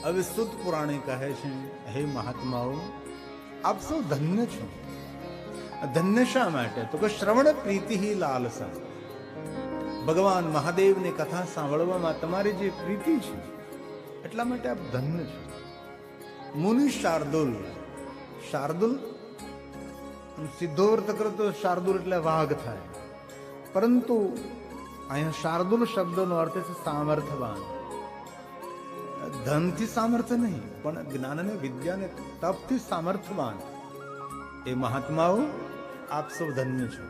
હવે સુત પુરાણે કહે છે, હે મહાત્માઓ, આપ સૌ ધન્ય છો. ધન્ય શા માટે? તો કે શ્રવણ પ્રીતિ હિ લાલસા. ભગવાન મહાદેવની કથા સાંભળવામાં તમારી જે પ્રીતિ છે એટલા માટે આપ ધન્ય છો. મુનિ શાર્દુલ. શાર્દુલ સીધો અર્થ કરો તો શાર્દુલ એટલે વાઘ થાય, પરંતુ અહીંયા શાર્દુલ શબ્દનો અર્થ છે સામર્થવાન. ધનથી સામર્થ્ય નહીં, પણ જ્ઞાનને વિદ્યાને તપથી સામર્થવાન એ મહાત્માઓ આપ સૌ ધન્ય છો.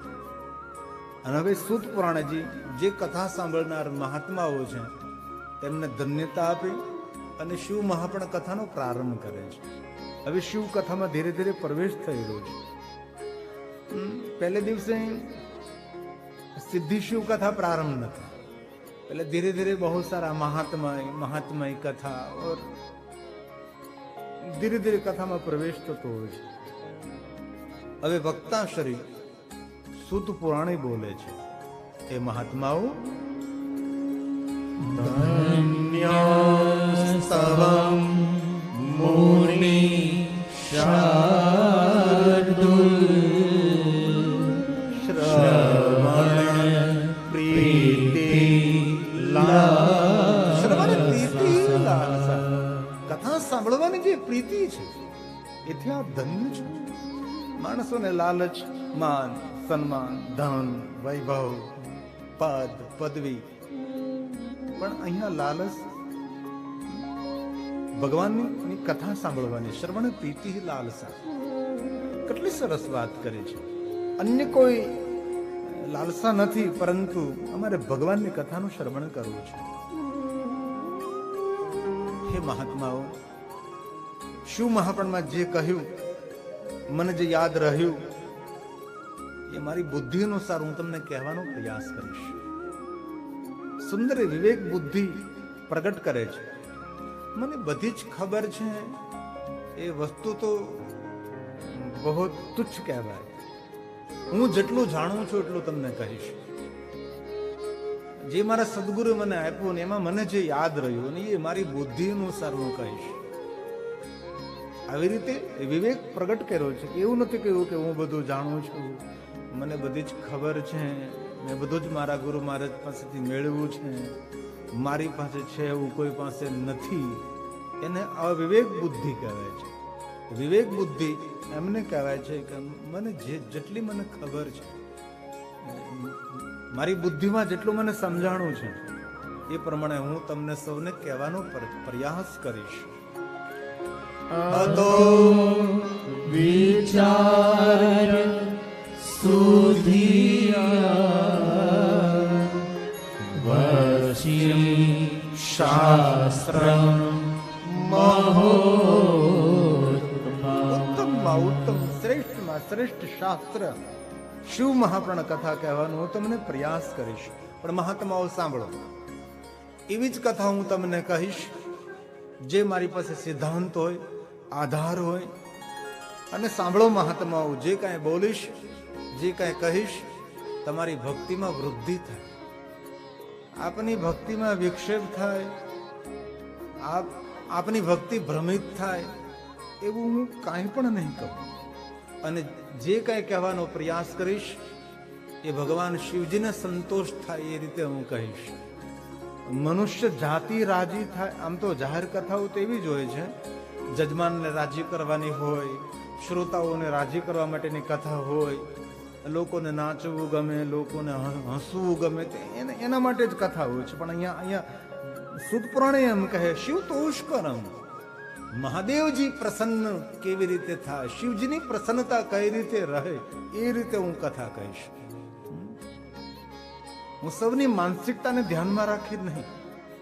અને હવે સૂત પુરાણજી જે કથા સાંભળનાર મહાત્માઓ છે તેમને ધન્યતા આપી અને શિવ મહાપણ કથાનો પ્રારંભ કરે છે. હવે શિવ કથામાં ધીરે ધીરે પ્રવેશ થઈ રહ્યો છે. પહેલે દિવસે સિદ્ધિ શિવ કથા પ્રારંભ નથી, એટલે ધીરે ધીરે બહુ સારા મહાત્મય કથા और ધીરે ધીરે કથામાં પ્રવેશ થતો હોય છે. હવે વક્તાશ્રી સૂત પુરાણી બોલે છે, એ મહાત્માઓ, ધન્યસ્તવં મુનિ શાર્દુલ શ્રવણ પ્રીતિ લાલસા. કથા સાંભળવાની જે પ્રીતિ છે એથી આપ ધન્ય છો. માણસોને લાલચ, માન, સન્માન, ધન, વૈભવ, પદ, પદવી, પણ અહીંયા લાલચ ભગવાનની કથા સાંભળવાની. શ્રવણ પ્રીતિ લાલસા. કેટલી સરસ વાત કરે છે. અન્ય કોઈ લાલસા નથી, પરંતુ અમારે ભગવાનની કથાનું શ્રવણ કરવું છે. હે મહાત્માઓ, શિવ મહાપણમાં જે કહ્યું, મને જે યાદ રહ્યું, એ મારી બુદ્ધિ અનુસાર હું તમને કહેવાનો પ્રયાસ કરીશ. સુંદર વિવેક બુદ્ધિ પ્રગટ કરે છે. મને બધી જ ખબર છે, એ વસ્તુ તો બહુ તુચ્છ કહેવાય. હું જેટલું જાણું છું એટલું તમને કહીશ. જે મારા સદગુરુ મને આપ્યું ને એમાં મને જે યાદ રહ્યું ને એ મારી બુદ્ધિ અનુસાર હું કહીશ. આવી રીતે વિવેક પ્રગટ કર્યો છે. એવું નથી કહ્યું કે હું બધું જાણું છું, મને બધી જ ખબર છે, મેં બધું જ મારા ગુરુ મહારાજ પાસેથી મેળવ્યું છે, મારી પાસે છે એવું કોઈ પાસે નથી. એને અવિવેક બુદ્ધિ કહેવાય છે. વિવેક બુદ્ધિ એમને કહેવાય છે કે મને જેટલી મને ખબર છે, મારી બુદ્ધિમાં જેટલું મને સમજાણું છે એ પ્રમાણે હું તમને સૌને કહેવાનો પ્રયાસ કરીશ. અતો વિચાર સુધિયા વશી શાસ્ત્રમ મહોત્તમમાં ઉત્તમ, શ્રેષ્ઠમાં શ્રેષ્ઠ શાસ્ત્ર શિવ મહાપ્રાણ કથા કહેવાનો હું તમને પ્રયાસ કરીશ. પણ મહાત્માઓ સાંભળો, એવી જ કથા હું તમને કહીશ જે મારી પાસે સિદ્ધાંત હોય, આધાર હોય. અને સાંભળો મહાત્માઓ, જે કાંઈ બોલીશ, જે કાંઈ કહીશ, તમારી ભક્તિમાં વૃદ્ધિ થાય, આપની ભક્તિમાં વિક્ષેપ થાય, આપની ભક્તિ ભ્રમિત થાય એવું હું કાંઈ પણ નહીં કહું. અને જે કાંઈ કહેવાનો પ્રયાસ કરીશ એ ભગવાન શિવજીને સંતોષ થાય એ રીતે હું કહીશ. મનુષ્ય જાતિ રાજી થાય. આમ તો જાહેર કથાઓ તો એવી જ હોય છે, જજમાનને રાજી કરવાની હોય, શ્રોતાઓને રાજી કરવા માટેની કથા હોય, લોકોને નાચવું ગમે, લોકોને હસવું ગમે, એના માટે જ કથા હોય છે. પણ અહીંયા સૂત પુરાણે એમ કહે, શિવ તોષ કરમ. મહાદેવજી પ્રસન્ન કેવી રીતે થાય, શિવજીની પ્રસન્નતા કઈ રીતે રહે, એ રીતે હું કથા કહીશ. હું સૌની માનસિકતાને ધ્યાનમાં રાખી નહીં,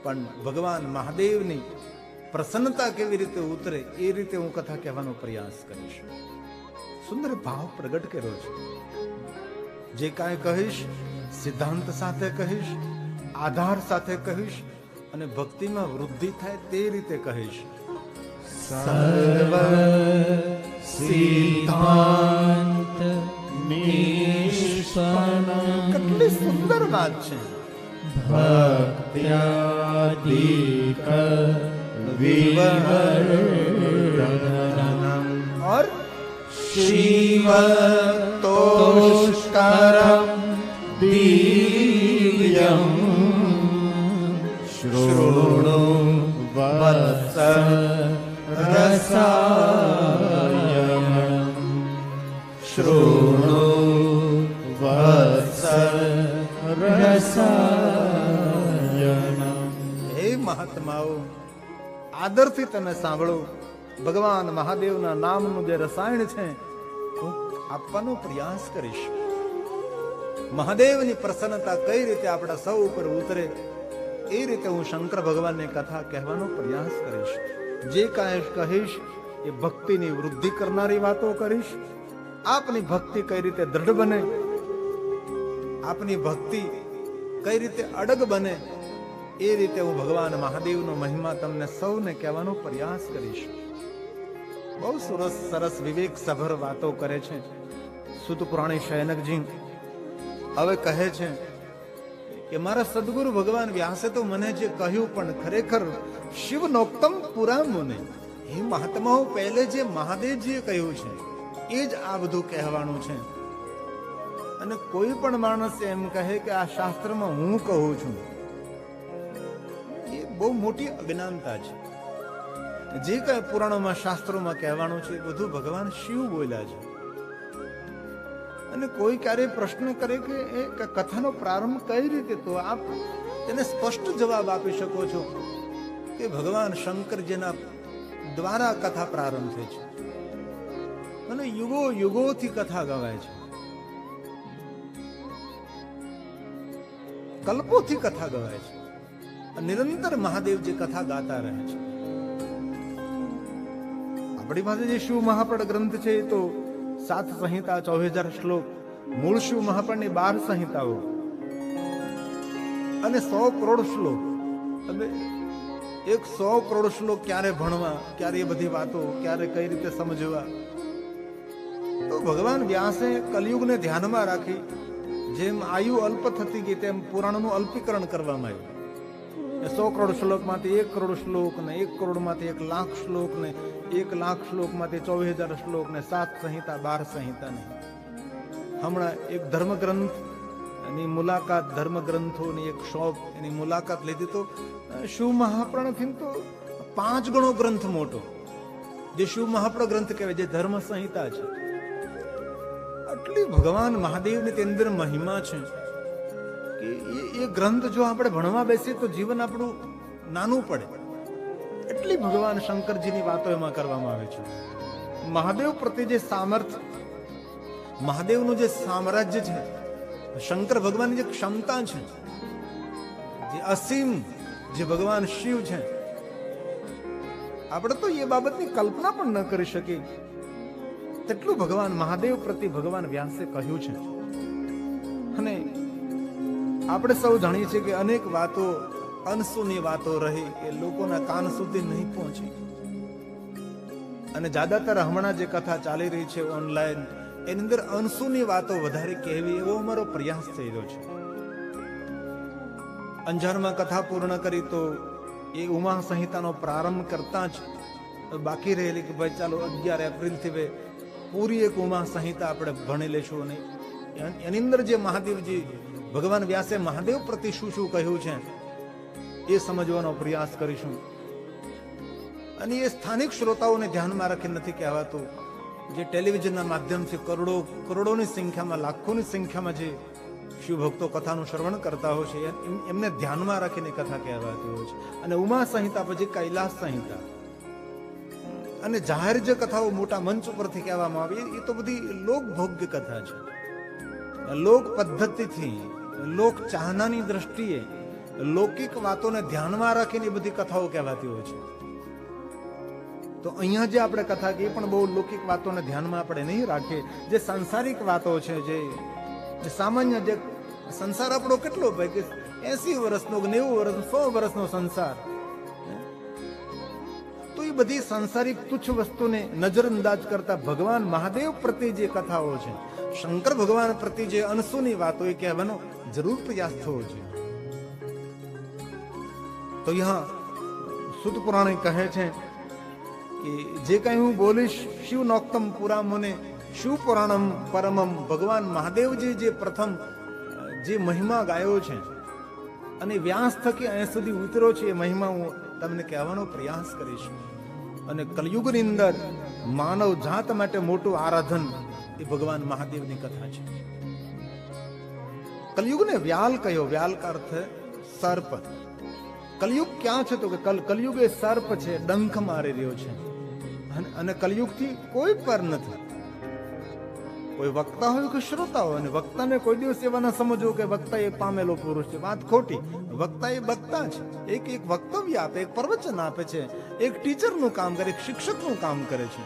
પણ ભગવાન મહાદેવની પ્રસન્નતા કેવી રીતે ઉતરે એ રીતે હું કથા કહેવાનો પ્રયાસ કરીશ. સુંદર ભાવ પ્રગટ કર્યો છે. જે કાંઈ કહીશ સિદ્ધાંત સાથે કહીશ, આધાર સાથે કહીશ, અને ભક્તિમાં વૃદ્ધિ થાય તે રીતે કહીશ. સર્વ સિદ્ધાંત નિષ્પન્ન. કેટલી સુંદર વાત છે. ભક્ત્યાદિક विवर्धनम् और शिवतोष्करं दिव्यं शृणु वत्स रसायनम् शृणु वत्स रसायनम् હે મહાત્માઓ, આદરથી તમે સાંભળો. ભગવાન મહાદેવના નામનું જે રસાયણ છે હું આપવાનો પ્રયાસ કરીશ. મહાદેવની પ્રસન્નતા કઈ રીતે આપણા સૌ ઉપર ઉતરે એ રીતે હું શંકર ભગવાનની કથા કહેવાનો પ્રયાસ કરીશ. જે કાંઈ કહીશ એ ભક્તિની વૃદ્ધિ કરનારી વાતો કરીશ. આપની ભક્તિ કઈ રીતે દ્રઢ બને, આપની ભક્તિ કઈ રીતે અડગ બને એ રીતે હું ભગવાન મહાદેવનો મહિમા તમને સૌને કહેવાનો પ્રયાસ કરીશ. બહુ સરસ વિવેક સભર વાતો કરે છે સુત પુરાણી શયનકજી. હવે કહે છે કે મારા સદગુરુ ભગવાન વ્યાસે તો મને જે કહ્યું પણ ખરેખર શિવ નોક્તમ પુરા મુને, એ મહાત્માઓ પહેલે જે મહાદેવજીએ કહ્યું છે એ જ આ બધું કહેવાનું છે. અને કોઈ પણ માણસ એમ કહે કે આ શાસ્ત્રમાં હું કહું છું, એ બહુ મોટી અજ્ઞાનતા છે. જે કઈ પુરાણોમાં શાસ્ત્રોમાં કહેવાનું છે એ બધું ભગવાન શિવ બોલ્યા છે. અને કોઈ ક્યારેય પ્રશ્ન કરે કે એ કથાનો પ્રારંભ કઈ રીતે, તો આપ તેને સ્પષ્ટ જવાબ આપી શકો છો કે ભગવાન શંકરજીના દ્વારા કથા પ્રારંભ થઈ છે અને યુગો યુગોથી કથા ગવાય છે, કલ્પોથી કથા ગવાય છે. નિરંતર મહાદેવજી કથા ગાતા રહે છે. આપણી પાસે જે શિવ મહાપડ ગ્રંથ છે એ તો 7 સંહિતા 24,000 શ્લોક, મૂળ શિવ મહાપડની 12 સંહિતાઓ અને 100 કરોડ શ્લોક. હવે 100 કરોડ શ્લોક ક્યારે ભણવા, ક્યારે એ બધી વાતો ક્યારે કઈ રીતે સમજવા? તો ભગવાન વ્યાસે કલિયુગને ધ્યાનમાં રાખી જેમ આયુ અલ્પ થતી ગઈ તેમ પુરાણનું અલ્પીકરણ કરવામાં આવ્યું. 100 કરોડ શ્લોકમાંથી 1 કરોડ શ્લોક ને 1 કરોડમાંથી 1 લાખ શ્લોક ને 1 લાખ શ્લોકમાંથી 24,000 શ્લોક ને 7 સંહિતા 12 સંહિતા નહીં. હમણાં એક ધર્મગ્રંથ એની મુલાકાત, ધર્મગ્રંથોની એક શોપ એની મુલાકાત લીધી તો શિવ મહાપ્રણથી તો 5 ગણો ગ્રંથ મોટો જે શિવ મહાપ્રણ ગ્રંથ કહેવાય, જે ધર્મ સંહિતા છે. આટલી ભગવાન મહાદેવની તેની અંદર મહિમા છે કે એ ગ્રંથ જો આપણે ભણવા બેસીએ તો જીવન આપણું નાનું પડે. એટલી ભગવાન શંકરજીની વાતો એમાં કરવામાં આવે છે. મહાદેવ પ્રત્યે જે સામર્થ્ય, મહાદેવનું જે સામ્રાજ્ય છે, શંકર ભગવાનની જે ક્ષમતા છે, જે અસીમ જે ભગવાન શિવ છે, આપણે તો એ બાબતની કલ્પના પણ ન કરી શકીએ તેટલું ભગવાન મહાદેવ પ્રત્યે ભગવાન વ્યાસે કહ્યું છે. અને આપણે સૌ જાણીએ છીએ કે અનેક વાતો અનસુની વાતો રહી એ લોકોના કાન સુધી નહીં પહોંચી. અને જ્યાદાતર હમણાં જે કથા ચાલી રહી છે ઓનલાઈન, એની અંદર અનસુની વાતો વધારે કહેવી એવો અમારો પ્રયાસ થઈ રહ્યો છે. અંજારમાં કથા પૂર્ણ કરી તો એ ઉમા સંહિતાનો પ્રારંભ કરતા જ બાકી રહેલી કે ભાઈ ચાલો 11 એપ્રિલથી પૂરી એક ઉમા સંહિતા આપણે ભણી લેશું. અને એની અંદર જે મહાદેવજી ભગવાન વ્યાસે મહાદેવ પ્રતિ શું શું કહ્યું છે એ સમજવાનો પ્રયાસ કરીશું. અને એ સ્થાનિક શ્રોતાઓને ધ્યાનમાં રાખી નથી કહેવાતું. જે ટેલિવિઝનના માધ્યમથી કરોડોની સંખ્યામાં, લાખોની સંખ્યામાં જે શિવભક્તો કથાનું શ્રવણ કરતા હોય છે એમને ધ્યાનમાં રાખીને કથા કહેવાતી હોય છે. અને ઉમા સંહિતા પછી કૈલાસ સંહિતા અને જાહેર જે કથાઓ મોટા મંચ ઉપરથી કહેવામાં આવી એ તો બધી લોકભોગ્ય કથા છે. લોક પદ્ધતિથી, લોક ચાહનાની દ્રષ્ટિએ, લૌકિક વાતોને ધ્યાનમાં રાખીને બધી કથાઓ કહેવાતી હોય છે. તો અહીંયા જે આપણે કથા કહીએ પણ બહુ લૌકિક વાતોને ધ્યાનમાં આપણે નહીં રાખીએ. જે સાંસારિક વાતો છે, જે સામાન્ય, જે સંસાર આપણો કેટલો ભાઈ કે 80 વર્ષનો, 90 વર્ષનો, 100 વર્ષનો સંસાર, તો એ બધી સાંસારિક તુચ્છ વસ્તુને નજરઅંદાજ કરતા ભગવાન મહાદેવ પ્રત્યે જે કથાઓ છે, શંકર ભગવાન પ્રત્યે જે અનસુની વાતો એ કહેવાનો જરૂર પ્રયાસ થવો જોઈએ. તો યહાં સુત પુરાણે કહે છે કે જે કંઈ હું બોલીશ શિવ નોક્તમ પુરા મને શિવ પુરાણમ પરમમ, ભગવાન મહાદેવજી જે પ્રથમ જે મહિમા ગાયો છે અને વ્યાસ થકી અહીંયા સુધી ઉતર્યો છે, એ મહિમા હું તમને કહેવાનો પ્રયાસ કરીશ. અને કલયુગની અંદર માનવ જાત માટે મોટું આરાધન એ ભગવાન મહાદેવની કથા છે. કલયુગને વ્યાલ કહ્યો. વ્યાલ કા અર્થ સર્પ. કલયુગ ક્યાં છે તો કે કલયુગ એ સર્પ છે, ડંખ મારી રહ્યો છે. અને કલયુગથી કોઈ પર નથી. કોઈ વક્તા હોય કે શ્રોતા હોય, અને વક્તાને કોઈ દિવસ એવા ન સમજો કે વક્તા એ પામેલો પુરુષ છે. વાત ખોટી. વક્તા એ વક્તા છે. એક વક્તવ્ય આપે, એક પ્રવચન આપે છે, એક ટીચરનું કામ કરે, એક શિક્ષકનું કામ કરે છે.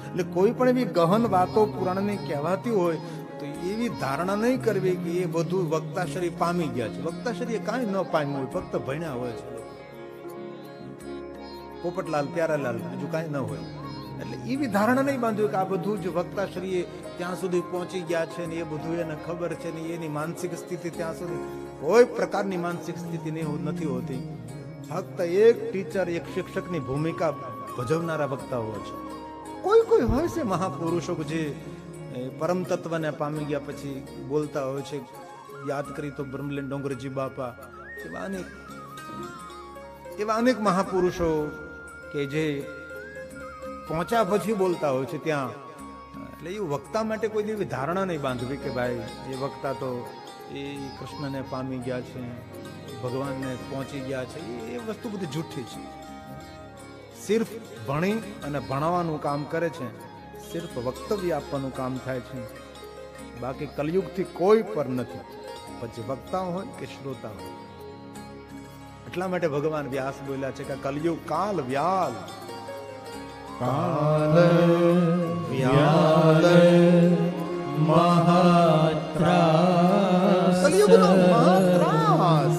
એટલે કોઈ પણ એવી ગહન વાતો પુરાણની કહેવાતી હોય તો એવી ધારણા નહીં કરવી કે એ બધું વક્તાશ્રી પામી ગયા છે. વક્તાશ્રી એ કાંઈ ન પામ્યું હોય, ફક્ત ભણ્યા હોય છે. પોપટલાલ, પ્યારાલાલ, બીજું કાંઈ ન હોય. એટલે એવી ધારણા નહીં બાંધ્યું કે આ બધું જ વક્તાશ્રીએ ત્યાં સુધી પહોંચી ગયા છે ને એ બધું એને ખબર છે ને એની માનસિક સ્થિતિ ત્યાં સુધી કોઈ પ્રકારની માનસિક સ્થિતિ નથી હોતી. ફક્ત એક ટીચર, એક શિક્ષકની ભૂમિકા ભજવનારા વક્તાઓ છે. કોઈ હોય છે મહાપુરુષો જે પરમ તત્વને પામી ગયા પછી બોલતા હોય છે. યાદ કરી તો બ્રહ્મલીન ડોંગરજી બાપા, એવા અનેક મહાપુરુષો કે જે પહોંચ્યા પછી બોલતા હોય છે ત્યાં. એટલે એ વક્તા માટે કોઈ એવી ધારણા નહીં બાંધવી કે ભાઈ એ વક્તા તો એ કૃષ્ણને પામી ગયા છે, ભગવાનને પહોંચી ગયા છે. એ વસ્તુ બધી જૂઠી છે. સિર્ફ ભણી અને ભણાવવાનું કામ કરે છે, સિર્ફ વક્તવ્ય આપવાનું કામ થાય છે. બાકી કલયુગથી કોઈ પર નથી, પછી વક્તા હોય કે શ્રોતા હોય. એટલા માટે ભગવાન વ્યાસ બોલ્યા છે કે કલયુગ કાલ વ્યાલ, કાલ વ્યાલ મહાત્રાસ, કલયુગનો મહાત્રાસ.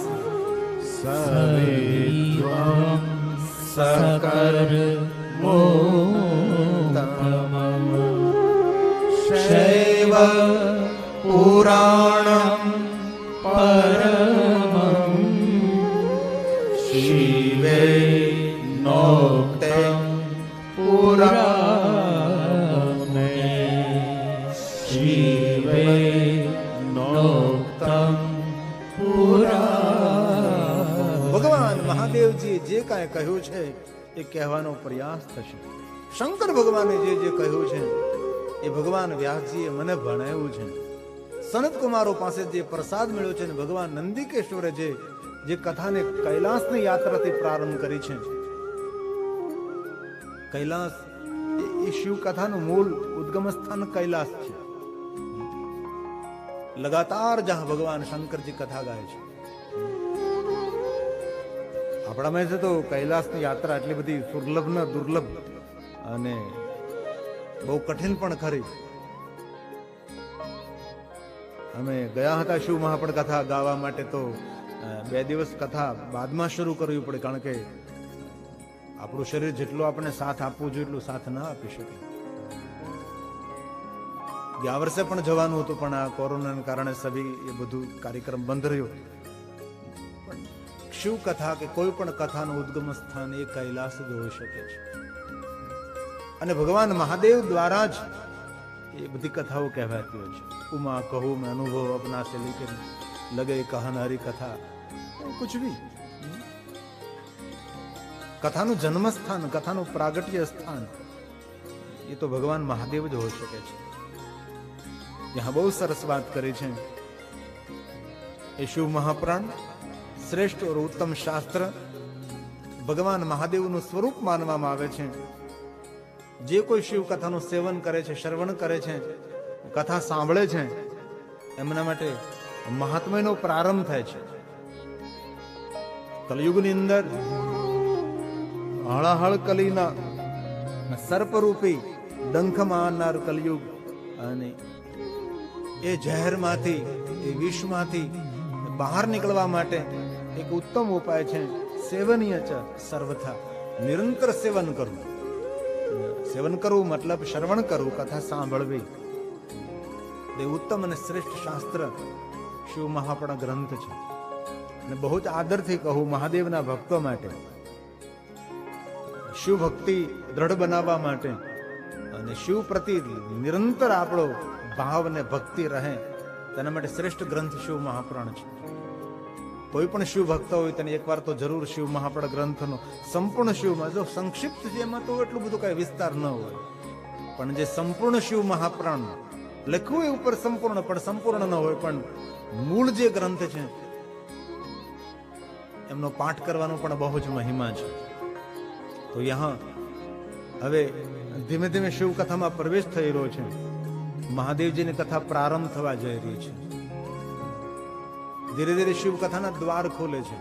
સવિદ્વં સકર્મો શૈવ પુરાણમ પરમં શિવે નોક્તમ પુરાણે શિવે નોક્તમ પુરાણે. ભગવાન મહાદેવજી જે કાંઈ કહ્યું છે એ કહેવાનો પ્રયાસ થશે. શંકર ભગવાને જે કહ્યું છે એ ભગવાન વ્યાસજીએ મને ભણાવ્યું છે. સનત કુમારો પાસે જે પ્રસાદ મળ્યો છે ને ભગવાન નંદિકેશ્વરે જે કથાને કૈલાસની યાત્રાથી પ્રારંભ કરી છે. કૈલાસ એ શિવ કથાનું મૂળ ઉદ્ગમ સ્થાન કૈલાસ છે. લગાતાર જહાં ભગવાન શંકરજી કથા ગાય છે. આપણામાં છે તો કૈલાસની યાત્રા એટલી બધી સુલભ ને દુર્લભ અને બહુ કઠિન પણ ખરી. અમે ગયા હતા શિવ મહાપણ કથા ગાવા માટે તો 2 દિવસ કથા બાદમાં શરૂ કરવી પડે, કારણ કે આપણું શરીર જેટલો આપણે સાથ આપવું જોઈએ એટલું સાથ ના આપી શકે. ગયા વર્ષે પણ જવાનું હતું પણ આ કોરોનાને કારણે સભી એ બધું કાર્યક્રમ બંધ રહ્યો. પણ શિવ કથા કે કોઈ પણ કથાનું ઉદ્ગમ સ્થાન એ કૈલાસ જ હોઈ શકે છે. અને ભગવાન મહાદેવ દ્વારા જ એ બધી કથાઓ કહેવાતી હોય છે. ઉમા કહું મેં અનુભવ અપના સે લેકે લગે કહન હરી કથા કુછ ભી. કથાનું જન્મ સ્થાન, કથાનું પ્રાગટ્ય સ્થાન એ તો ભગવાન મહાદેવ જ હોઈ શકે છે. यहाँ બહુ સરસ વાત કરી છે. એ શિવ મહાપુરાણ શ્રેષ્ઠ और ઉત્તમ શાસ્ત્ર ભગવાન મહાદેવનું સ્વરૂપ માનવામાં આવે છે. જે કોઈ શિવ કથાનું સેવન કરે છે, શ્રવણ કરે છે, કથા સાંભળે છે, એમના માટે મહાત્મ્યનો પ્રારંભ થાય છે. કલયુગની અંદર હળહળ કલીના સર્પરૂપી ડંખ મારનાર કલયુગ અને એ ઝેરમાંથી, એ વિષમાંથી બહાર નીકળવા માટે એક ઉત્તમ ઉપાય છે સેવનીય છે સર્વથા. નિરંતર સેવન કરવું. સેવન કરવું મતલબ શ્રવણ કરવું, કથા સાંભળવી. એ ઉત્તમ અને શ્રેષ્ઠ શાસ્ત્ર શિવ મહાપણ ગ્રંથ છે. અને બહુ જ આદરથી કહું મહાદેવના ભક્તો માટે શિવ ભક્તિ દ્રઢ બનાવવા માટે અને શિવ પ્રતિ નિરંતર આપણો ભાવ અને ભક્તિ રહે તેના માટે શ્રેષ્ઠ ગ્રંથ શિવ મહાપુરાણ છે. કોઈ પણ શિવ ભક્ત હોય તેને એકવાર તો જરૂર શિવ મહાપુરાણ ગ્રંથનો સંપૂર્ણ શિવમાં, જો સંક્ષિપ્ત છે એમાં તો એટલું બધું કઈ વિસ્તાર ન હોય, પણ જે સંપૂર્ણ શિવ મહાપુરાણ લખ્યું એ ઉપર સંપૂર્ણ, પણ સંપૂર્ણ ન હોય, પણ મૂળ જે ગ્રંથ છે એમનો પાઠ કરવાનો પણ બહુ જ મહિમા છે. તો યહાં હવે ધીમે ધીમે શિવ કથામાં પ્રવેશ થઈ રહ્યો છે. મહાદેવજીની કથા પ્રારંભ થવા જઈ રહી છે. ધીરે ધીરે શિવ કથાના દ્વાર ખોલે છે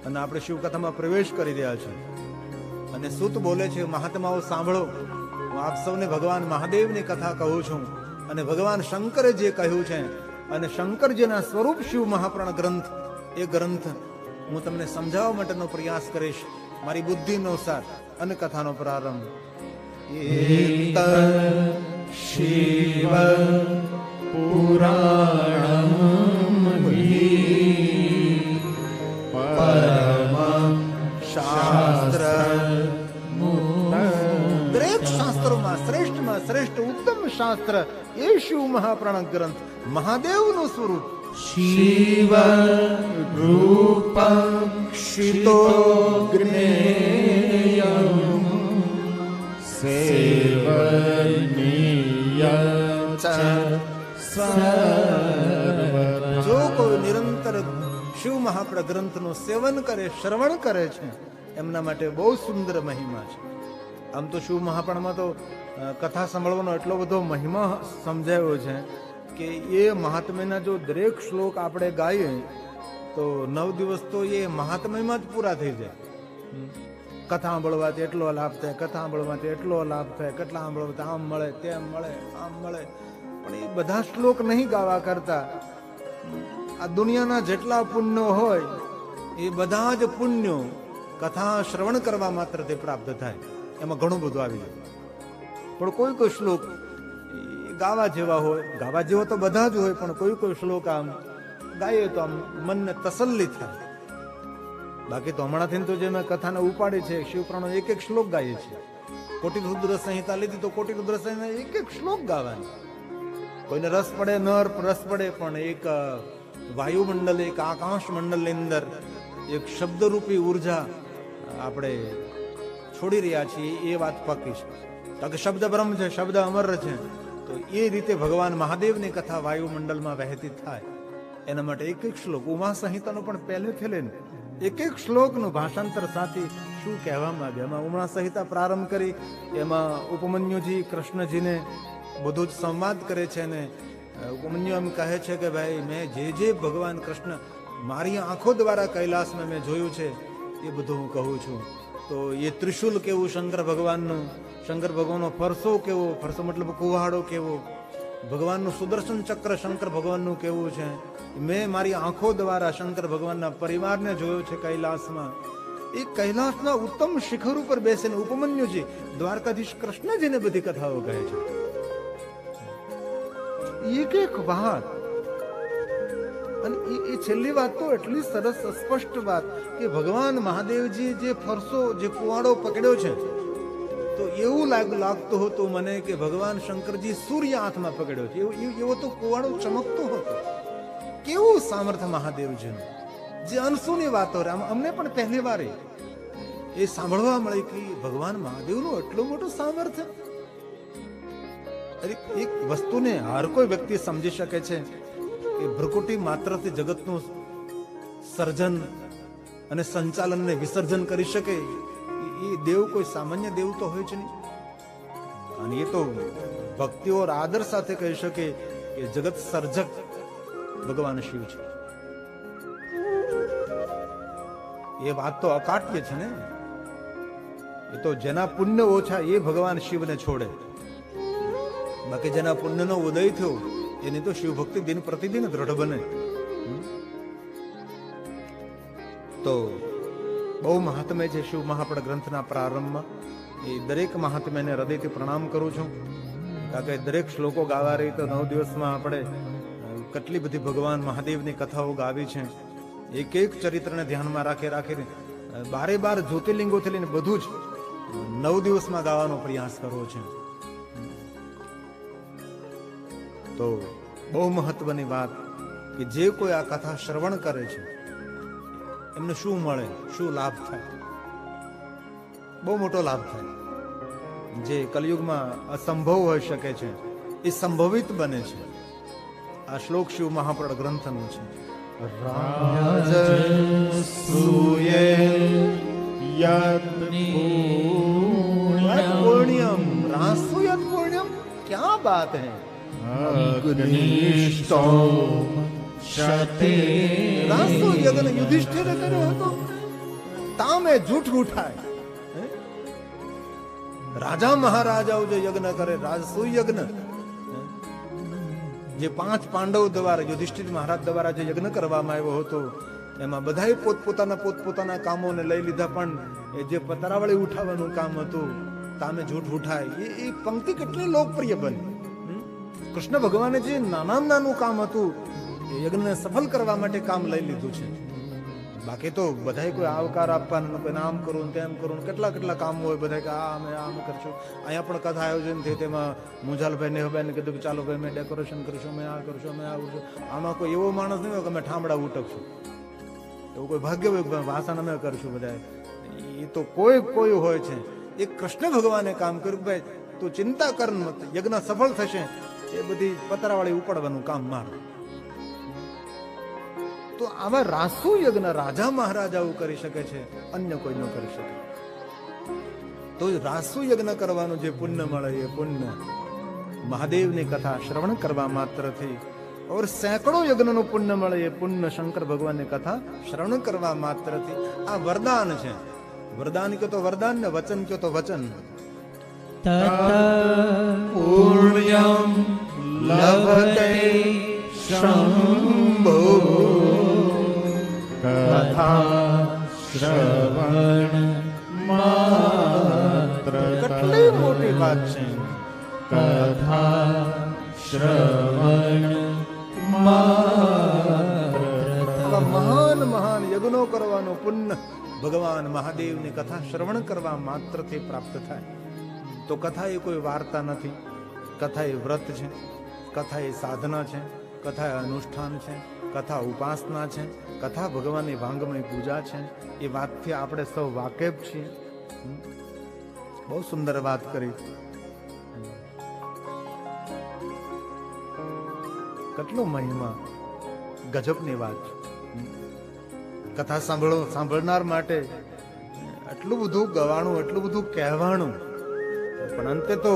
અને આપણે શિવ કથામાં પ્રવેશ કરી રહ્યા છે. અને સૂત બોલે છે, મહાત્માઓ સાંભળો, હું આપ સૌને ભગવાન મહાદેવની કથા કહું છું અને ભગવાન શંકરે જે કહ્યું છે અને શંકરજીના સ્વરૂપ શિવ મહાપુરાણ ગ્રંથ, એ ગ્રંથ હું તમને સમજાવવા માટેનો પ્રયાસ કરીશ મારી બુદ્ધિનો સાથ. અને કથાનો પ્રારંભ શિવ પુરાણમ પરમ શાસ્ત્ર. દરેક શાસ્ત્રોમાં શ્રેષ્ઠ ઉત્તમ શાસ્ત્ર એ શિવ મહાપુરાણ ગ્રંથ, મહાદેવનું સ્વરૂપ. શિવ રૂપમ ક્ષિતો જ્ઞેયમ સેવનીય ચ સર્વદા. જો કોઈ નિરંતર શિવ મહાપુરાણ ગ્રંથનું સેવન કરે, શ્રવણ કરે છે, એમના માટે બહુ સુંદર મહિમા છે. આમ તો શિવ મહાપુરાણમાં તો કથા સાંભળવાનો એટલો બધો મહિમા સમજાયો છે કે એ મહાત્મ્યના જો દરેક શ્લોક આપણે ગાઈએ તો 9 દિવસ તો એ મહાત્મ્યમાં જ પૂરા થઈ જાય. કથા સાંભળવાથી એટલો લાભ થાય, કથા સાંભળવાથી એટલો લાભ થાય, કેટલા સાંભળવાથી આમ મળે, તેમ મળે, આમ મળે. પણ એ બધા શ્લોક નહીં ગાવા કરતા આ દુનિયાના જેટલા પુણ્યો હોય એ બધા જ પુણ્યો કથા શ્રવણ કરવા માત્ર તે પ્રાપ્ત થાય. એમાં ઘણું બધું આવી જાય. પણ કોઈ શ્લોક ગાવા જેવા હોય, ગાવા જેવા તો બધા જ હોય, પણ કોઈ શ્લોક આમ ગાઈએ તો આમ મનને તસલ્લી થાય. બાકી તો હમણાંથી તો જે મેં કથાને ઉપાડી છે, શિવપુરાણનો એક એક શ્લોક ગાઈએ છીએ. કોટી રુદ્ર સંહિતા લીધી તો કોટી રુદ્ર સંહિતા એક એક શ્લોક ગાવાની. કોઈને રસ પડે ન રસ પડે, પણ એક વાયુમંડળ, એક આકાશ મંડળની અંદર એક શબ્દરૂપી ઉર્જા આપણે છોડી રહ્યા છીએ, એ વાત પાકી છે. કારણ કે શબ્દ બ્રહ્મ છે, શબ્દ અમર છે. તો એ રીતે ભગવાન મહાદેવની કથા વાયુમંડળમાં વહેતી થાય એના માટે એક એક શ્લોક, ઉમા સંહિતાનો પણ પહેલેથી લઈને એક એક શ્લોકનું ભાષાંતર સાથે શું કહેવા માંગે. એમાં ઉમા સંહિતા પ્રારંભ કરી, એમાં ઉપમન્યુજી કૃષ્ણજીને બધું જ સંવાદ કરે છે ને ઉપમન્યુ એમ કહે છે કે ભાઈ મેં જે ભગવાન કૃષ્ણ મારી આંખો દ્વારા કૈલાસમાં મેં જોયું છે એ બધું હું કહું છું. તો એ ત્રિશુલ કેવું શંકર ભગવાનનું, શંકર ભગવાનનો ફરસો કેવો, ફરસો મતલબ કુવાડો કેવો, ભગવાનનું સુદર્શન ચક્ર શંકર ભગવાનનું કેવું છે. મેં મારી આંખો દ્વારા શંકર ભગવાનના પરિવારને જોયો છે કૈલાસમાં. એ કૈલાસના ઉત્તમ શિખર ઉપર બેસીને ઉપમન્યુજી દ્વારકાધીશ કૃષ્ણજીને બધી કથાઓ કહે છે. એક એક વાત, અને એ છેલ્લી વાત તો એટલી સરસ સ્પષ્ટ વાત કે ભગવાન મહાદેવજી જે ફરસો, જે કુવાડો પકડ્યો છે, તો એવું લાગતું હતું મને કે ભગવાન શંકરજી સૂર્ય હાથમાં પકડ્યો છે, એવો તો કુવાડો ચમકતો હતો. કેવું સામર્થ્ય મહાદેવજીનું, જે અનસુની વાતો અમને પણ પહેલી વાર એ સાંભળવા મળી કે ભગવાન મહાદેવનું એટલું મોટું સામર્થ્ય. એક વસ્તુને હર કોઈ વ્યક્તિ સમજી શકે છે કે ભ્રુકુટી માત્રથી જગતનું સર્જન અને સંચાલન ને વિસર્જન કરી શકે એ દેવ કોઈ સામાન્ય દેવ તો હોય છે નહીં. અને એ તો ભક્તિઓ આદર સાથે કહી શકે કે જગત સર્જક ભગવાન શિવ છે. એ વાત તો અકાટ્ય છે ને. એ તો જેના પુણ્ય ઓછા એ ભગવાન શિવને છોડે, બાકી જેના પુણ્યનો ઉદય થયો એની તો શિવ ભક્તિ દિન પ્રતિદિન દ્રઢ બને. તો બહુ મહાત્મ્ય છે શિવ મહાપુરાણ ગ્રંથના પ્રારંભમાં. એ દરેક મહાત્મ્યને હૃદયથી પ્રણામ કરું છું. કારણ કે દરેક શ્લોકો ગાવા રહી તો 9 દિવસમાં આપણે કેટલી બધી ભગવાન મહાદેવની કથાઓ ગાવી છે. એક એક ચરિત્રને ધ્યાનમાં રાખીને 12 જ્યોતિર્લિંગોથી લઈને બધું જ 9 દિવસમાં ગાવાનો પ્રયાસ કરવો છે. તો બહુ મહત્વની વાત કે જે કોઈ આ કથા શ્રવણ કરે છે એમને શું મળે, શું લાભ થાય? બહુ મોટો લાભ થાય. જે કલયુગમાં અસંભવ હોઈ શકે છે એ સંભવિત બને છે. આ શ્લોક શિવ મહાપુરાણ ગ્રંથનો છે. રાજસૂયે યદ પુણ્યમ રાસુ યદ પુણ્યમ, ક્યા બાત હૈ. અગ્નિષ્ટો શતે રાસુ યજ્ઞ યુધિષ્ઠિરે કર્યો હતો, તામે જૂઠ ઉઠાય. રાજા મહારાજાઓ જે યજ્ઞ કરે, રાજસુ યજ્ઞ, જે 5 પાંડવ દ્વારા યુધિષ્ઠિર મહારાજ દ્વારા જે યજ્ઞ કરવામાં આવ્યો હતો એમાં બધાએ પોતપોતાના કામોને લઈ લીધા, પણ એ જે પતરાવળી ઉઠાવવાનું કામ હતું, તામે જૂઠ ઉઠાય, એ પંક્તિ કેટલી લોકપ્રિય બની. કૃષ્ણ ભગવાને જે નાનું કામ હતું એ યજ્ઞને સફળ કરવા માટે કામ લઈ લીધું છે. બાકી તો બધાએ કોઈ આવકાર આપવાનું, કોઈ નામ કરું તેમ કરું, કેટલા કામ હોય બધા કે અમે આમ કરશું. અહીંયા પણ કથા આયોજન થઈ, તેમાં મુંજાલભાઈ નેહભાઈને કીધું કે ચાલો ભાઈ મેં ડેકોરેશન કરીશું, મેં આ કરશું, અમે આ કરશું. આમાં કોઈ એવો માણસ નહીં હોય કે અમે ઠામડા ઉટકશું. એવું કોઈ ભાગ્ય ભાષણ અમે કરશું બધા. એ તો કોઈ હોય છે. એ કૃષ્ણ ભગવાને કામ કર્યું, ભાઈ તું ચિંતા કર, યજ્ઞ સફળ થશે. એ બધી પતરાવાળી ઉપાડવાનું કામ મારું. તો આવા રાસુ યજ્ઞ રાજા મહારાજાઓ કરી શકે છે, અન્ય કોઈ ન કરી શકે. તો રાસુ યજ્ઞ કરવાનું જે પુણ્ય મળે એ પુણ્ય મહાદેવની કથા શ્રવણ કરવા માત્રથી, और સેંકડો યજ્ઞનું પુણ્ય મળે એ પુણ્ય શંકર ભગવાનની કથા શ્રવણ કરવા માત્રથી. આ વરદાન છે. વરદાન કયો તો વરદાન ને વચન કયો તો વચન. પુણ્યમ લભતે શંભો કથા શ્રવણ માત્ર. કેટલી મોટી વાત છે. કથા શ્રવણ માત્ર. મહાન યજ્ઞો કરવાનો પુણ્ય ભગવાન મહાદેવની કથા શ્રવણ કરવા માત્રથી પ્રાપ્ત થાય. તો કથા એ કોઈ વાર્તા નથી. કથા એ વ્રત છે, કથા એ સાધના છે, કથા એ અનુષ્ઠાન છે, કથા ઉપાસના છે, કથા ભગવાનની ભાંગમય પૂજા છે. એ વાતથી આપણે સૌ વાકેફ છીએ. બહુ સુંદર વાત કરી. કેટલો મહિમા, ગજબની વાત છે. કથા સાંભળનાર માટે એટલું બધું ગવાણું, એટલું બધું કહેવાનું, પણ અંતે તો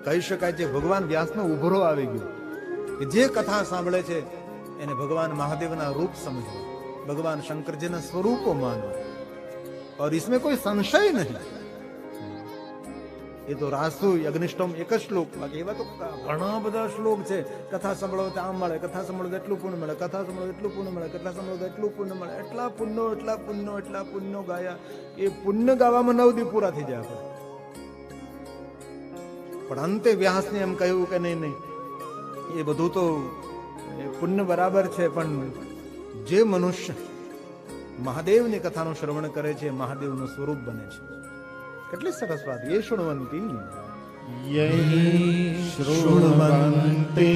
કહી શકાય છે ભગવાન વ્યાસનો ઉભરો આવી ગયો કે જે કથા સાંભળે છે એને ભગવાન મહાદેવના રૂપ સમજવા, ભગવાન શંકરજીના સ્વરૂપો માનવા, और इसमें कोई संशय नहीं. એ તો રાસુ અગ્નિષ્ટમ એક જ શ્લોક, બાકી એવા તો ઘણા બધા શ્લોક છે. કથા સાંભળો તો આમ મળે, કથા સાંભળો તો એટલું પુણ્ય મળે, કથા સાંભળો એટલું પુણ્ય મળે, કથા સાંભળો તો એટલું પુણ્ય મળે. એટલા પુણ્યો ગાયા. એ પુણ્ય ગાવામાં 9 દી પૂરા થઈ જાય. પણ અંતે વ્યાસને એમ કહ્યું કે નહીં, એ બધું તો પુણ્ય બરાબર છે, પણ જે મનુષ્ય મહાદેવની કથાનું શ્રવણ કરે છે મહાદેવનું સ્વરૂપ બને છે. કેટલી સરસ વાત. એ શૃણવંતી યૈ શૃણવંતી